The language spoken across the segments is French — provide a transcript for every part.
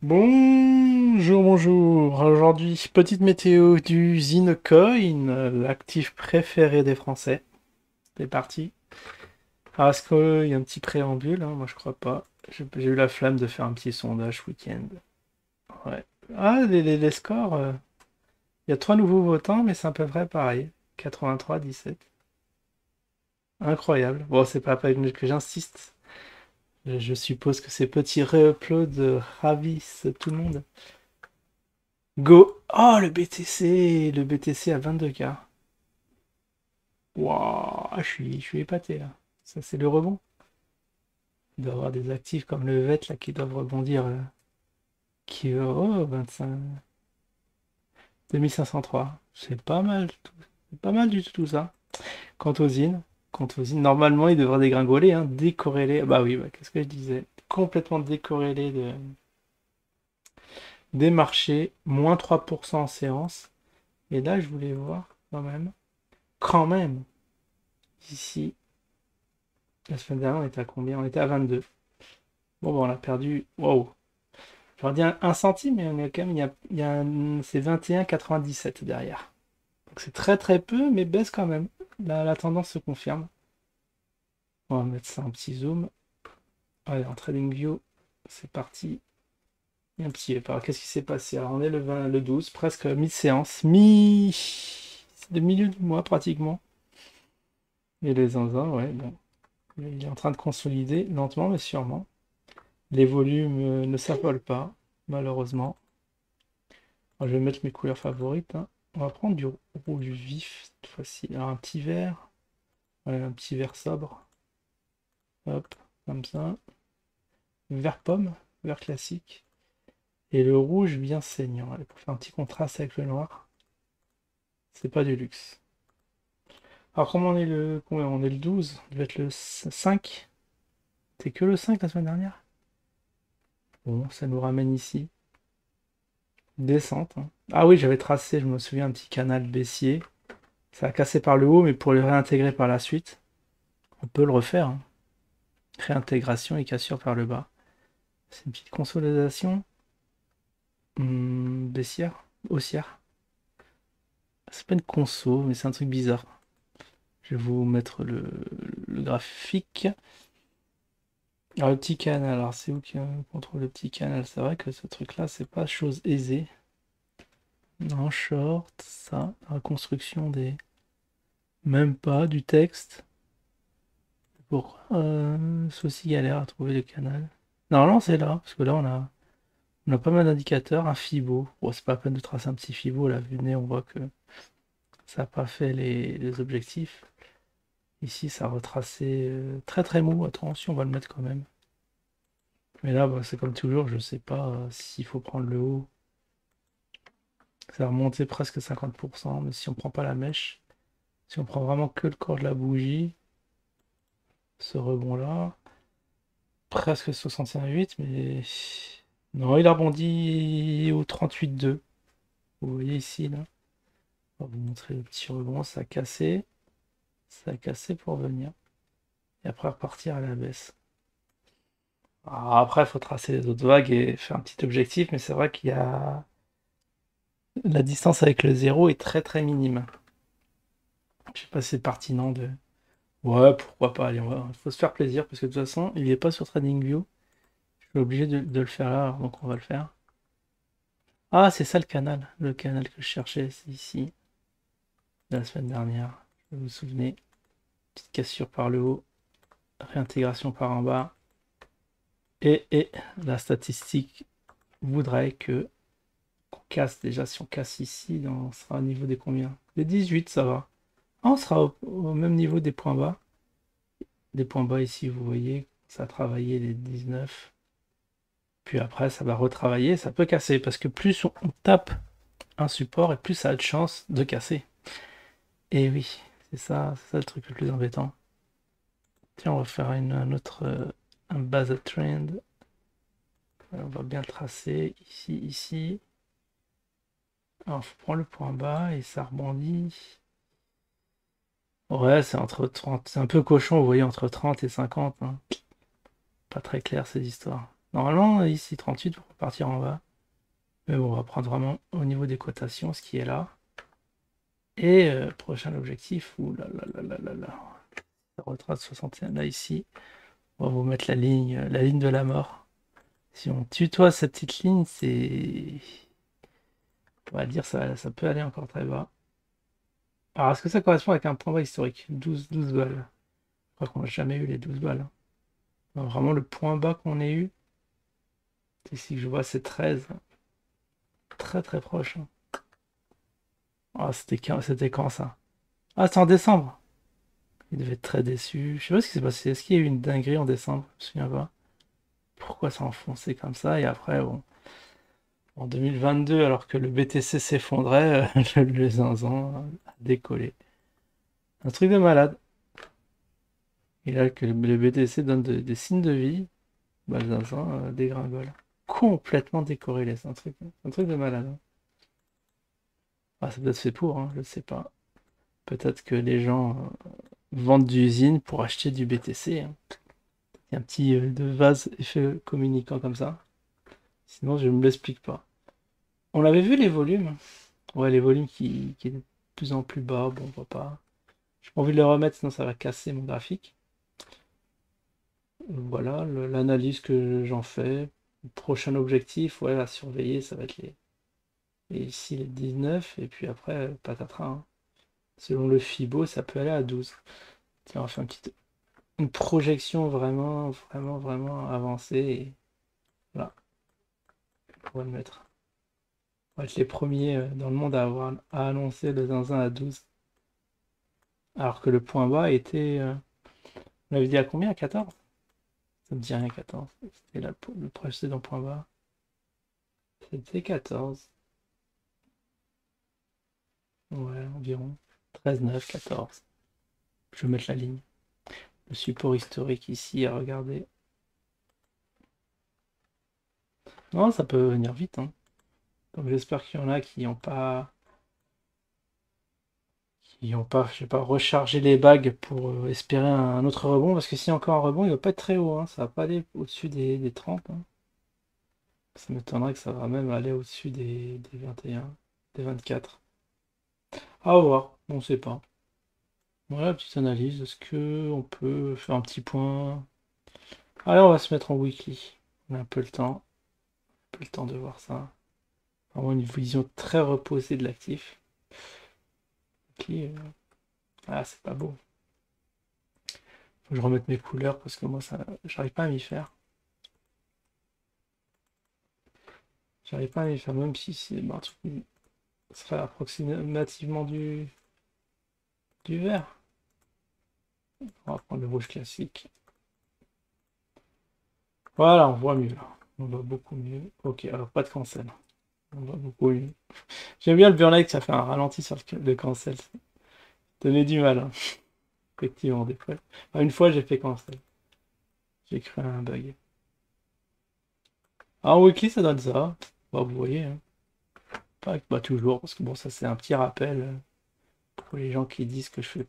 Bonjour, bonjour. Aujourd'hui, petite météo du Zinecoin, l'actif préféré des Français. C'est parti. Alors, est-ce qu'il y a un petit préambule, hein? Moi, je crois pas. J'ai eu la flamme de faire un petit sondage ce week-end. Ouais. Ah, les scores. Il y a 3 nouveaux votants, mais c'est à peu près pareil. 83-17. Incroyable. Bon, c'est pas que j'insiste. Je suppose que ces petits re-uploads ravissent tout le monde. Go! Oh, le BTC! Le BTC à 22K. Waouh! Je suis épaté là. Ça, c'est le rebond. Il doit y avoir des actifs comme le VET là qui doivent rebondir. Oh, 25. 2503. C'est pas mal. C'est pas mal du tout ça. Quant aux IN, normalement, il devrait dégringoler, hein, décorrélé. Bah oui, bah, qu'est-ce que je disais? Complètement décorrélé des marchés, moins 3% en séance. Et là, je voulais voir quand même, ici, la semaine dernière, on était à combien? On était à 22. Bon, bah, on a perdu. Wow. J'aurais dit un centime, mais on est quand même, c'est 21,97 derrière. Donc c'est très très peu, mais baisse quand même. La tendance se confirme. On va mettre ça en petit zoom. Allez, en TradingView, c'est parti. Et un petit. Alors, qu'est-ce qui s'est passé? Alors, on est le 12, presque mi-séance. C'est le milieu du mois pratiquement. Et les zinzins, ouais, bon. Il est en train de consolider lentement, mais sûrement. Les volumes ne s'affolent pas, malheureusement. Alors, je vais mettre mes couleurs favorites, hein. On va prendre du rouge vif cette fois-ci. Alors un petit vert, ouais, un petit vert sobre. Hop, comme ça. Vert pomme, vert classique. Et le rouge bien saignant. Allez, pour faire un petit contraste avec le noir. C'est pas du luxe. Alors comment on est le. Combien on est le 12? On devait être le 5. C'était que le 5 la semaine dernière? Bon, ça nous ramène ici. Descente, hein. Ah oui, j'avais tracé, je me souviens, un petit canal baissier. Ça a cassé par le haut, mais pour le réintégrer par la suite, on peut le refaire, hein. Réintégration et cassure par le bas. C'est une petite consolidation. Baissière, haussière. C'est pas une conso, mais c'est un truc bizarre. Je vais vous mettre le graphique. Alors, le petit canal, alors c'est où qui contrôle le petit canal? C'est vrai que ce truc-là, c'est pas chose aisée. Non, short, ça, la construction des. Même pas, du texte. Pourquoi c'est aussi galère à trouver le canal? Normalement, c'est là, parce que là, on a pas mal d'indicateurs. Un Fibo. Bon, c'est pas la peine de tracer un petit Fibo, là, vu le nez, on voit que ça n'a pas fait les objectifs. Ici, ça a retracé très très mou. Attention, on va le mettre quand même. Mais là, bah, c'est comme toujours, je sais pas s'il faut prendre le haut. Ça a remonté presque 50%, mais si on prend pas la mèche, si on prend vraiment que le corps de la bougie, ce rebond-là, presque 61,8, mais non, il a rebondi au 38,2. Vous voyez ici, là. On va vous montrer le petit rebond, ça a cassé pour venir. Et après repartir à la baisse. Alors après, il faut tracer les autres vagues et faire un petit objectif, mais c'est vrai qu'il y a. La distance avec le zéro est très très minime. Je sais pas si c'est pertinent de. Ouais, pourquoi pas, allez, il faut se faire plaisir, parce que de toute façon, il n'est pas sur TradingView. Je suis obligé de le faire là, donc on va le faire. Ah, c'est ça le canal. Le canal que je cherchais, c'est ici, la semaine dernière. Vous vous souvenez? Petite cassure par le haut, réintégration par en bas. Et la statistique voudrait que qu'on casse déjà. Si on casse ici, on sera au niveau des combien? Des 18, ça va. Ah, on sera au même niveau des points bas. Des points bas ici, vous voyez, ça a travaillé les 19. Puis après, ça va retravailler, ça peut casser. Parce que plus on tape un support, et plus ça a de chance de casser. Et oui, c'est ça le truc le plus embêtant. Tiens, on va faire un autre, un base trend. On va bien le tracer ici, ici. Alors, faut prendre le point bas et ça rebondit. Ouais, c'est entre 30. C'est un peu cochon, vous voyez, entre 30 et 50, hein. Pas très clair ces histoires. Normalement, ici 38 pour partir en bas. Mais bon, on va prendre vraiment au niveau des cotations ce qui est là. Et prochain objectif, ouh là là là là là là. Ça retrace 61 là ici. On va vous mettre la ligne de la mort. Si on tutoie cette petite ligne, c'est. On va dire ça peut aller encore très bas. Alors, est-ce que ça correspond avec un point bas historique? 12 balles. Je crois qu'on n'a jamais eu les 12 balles. Non, vraiment, le point bas qu'on ait eu, ici que je vois, c'est 13. Très très proche. Ah, c'était quand ça? Ah, c'était en décembre. Il devait être très déçu. Je sais pas ce qui s'est passé. Est-ce qu'il y a eu une dinguerie en décembre? Je me souviens pas. Pourquoi ça a enfoncé comme ça? Et après, bon, en 2022, alors que le BTC s'effondrait, le zinzin a décollé. Un truc de malade. Et là, que le BTC donne des signes de vie, bah, le zinzin dégringole. Complètement décorrélé. C'est un truc de malade, hein. Ah, c'est peut-être fait pour, hein, je sais pas. Peut-être que les gens vendent d'usine pour acheter du BTC, hein. Il y a un petit de vase effet communicant comme ça. Sinon, je ne me l'explique pas. On l'avait vu les volumes. Ouais, les volumes qui est de plus en plus bas. Bon, on voit pas. J'ai pas envie de le remettre, sinon ça va casser mon graphique. Voilà l'analyse que j'en fais. Le prochain objectif, ouais, à surveiller, ça va être ici les 19. Et puis après, patatras, hein. Selon le Fibo, ça peut aller à 12. Tiens, on va faire une projection vraiment, vraiment, vraiment avancée. Et voilà, on va le mettre. On va être les premiers dans le monde à annoncer le zinzin à 12. Alors que le point bas était. On avait dit à combien? À 14? Ça me dit rien, 14. C'était là le précédent point bas. C'était 14. Ouais, environ. 13, 9, 14. Je vais mettre la ligne. Le support historique ici, à regarder. Non, ça peut venir vite, hein. Donc j'espère qu'il y en a qui ont pas, je sais pas, rechargé les bagues pour espérer un autre rebond. Parce que si encore un rebond, il va pas être très haut, hein. Ça va pas aller au-dessus des 30, hein. Ça m'étonnerait que ça va même aller au-dessus des 21, des 24. À voir, on sait pas. Voilà, petite analyse. Est-ce que on peut faire un petit point? Allez, on va se mettre en weekly. On a un peu le temps. Un peu le temps de voir ça. Vraiment une vision très reposée de l'actif. Ah, c'est pas beau. Faut que je remette mes couleurs parce que moi, ça, j'arrive pas à m'y faire. J'arrive pas à m'y faire, même si c'est un truc qui serait approximativement du vert. On va prendre le rouge classique. Voilà, on voit mieux là. On voit beaucoup mieux. Ok, alors pas de cancel. On voit beaucoup mieux. J'aime bien le burn-like, ça fait un ralenti sur le cancel. Ça donnait du mal, hein. Effectivement, des fois. Enfin, une fois, j'ai fait cancel. J'ai créé un bug. Ah, en weekly, ça donne ça. Bah, vous voyez, hein. Pas toujours, parce que bon, ça c'est un petit rappel pour les gens qui disent que je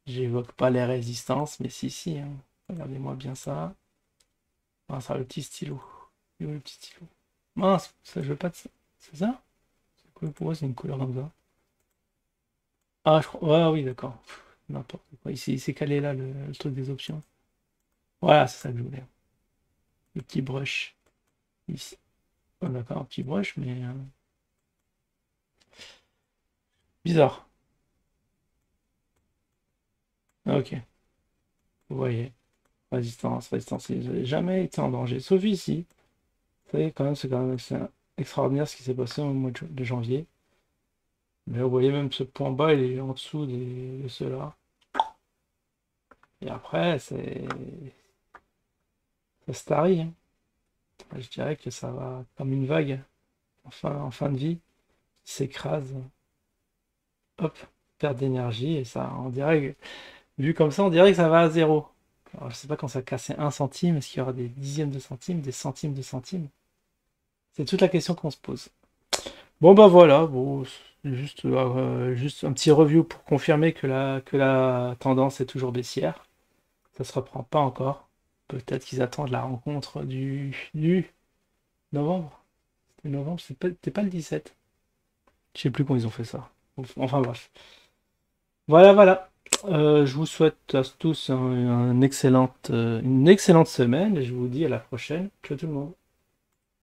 j'évoque pas les résistances, mais si, hein. Regardez-moi bien ça. Ah, ça, le petit stylo. Il est où, le petit stylo? Mince, ça, je veux pas de ça. C'est ça? Pour moi, c'est une couleur comme ça. Ah, je crois. Ouais, oui, d'accord. N'importe quoi. Il s'est calé là, le truc des options. Voilà, c'est ça que je voulais. Le petit brush. Ici. Oh, d'accord, un petit brush, mais bizarre. Ah, ok, vous voyez. Résistance, résistance. Ils n'avaient jamais été en danger. Sauf ici. Vous savez, quand même, c'est quand même assez extraordinaire ce qui s'est passé au mois de janvier. Mais vous voyez, même ce point bas, il est en dessous de ceux-là. Et après, ça se tarit, hein. Je dirais que ça va comme une vague en fin de vie, qui s'écrase, hop, perte d'énergie, et ça, on dirait, vu comme ça, on dirait que ça va à zéro. Alors, je sais pas quand ça cassait 1 centime, est-ce qu'il y aura des dixièmes de centimes, des centimes de centimes? C'est toute la question qu'on se pose. Bon bah voilà, bon, c'est juste un petit review pour confirmer que la tendance est toujours baissière. Ça se reprend pas encore. Peut-être qu'ils attendent la rencontre du novembre. C'était novembre, c'était pas le 17. Je sais plus quand ils ont fait ça. Enfin bref. Voilà, voilà. Je vous souhaite à tous une excellente semaine et je vous dis à la prochaine. Ciao tout le monde.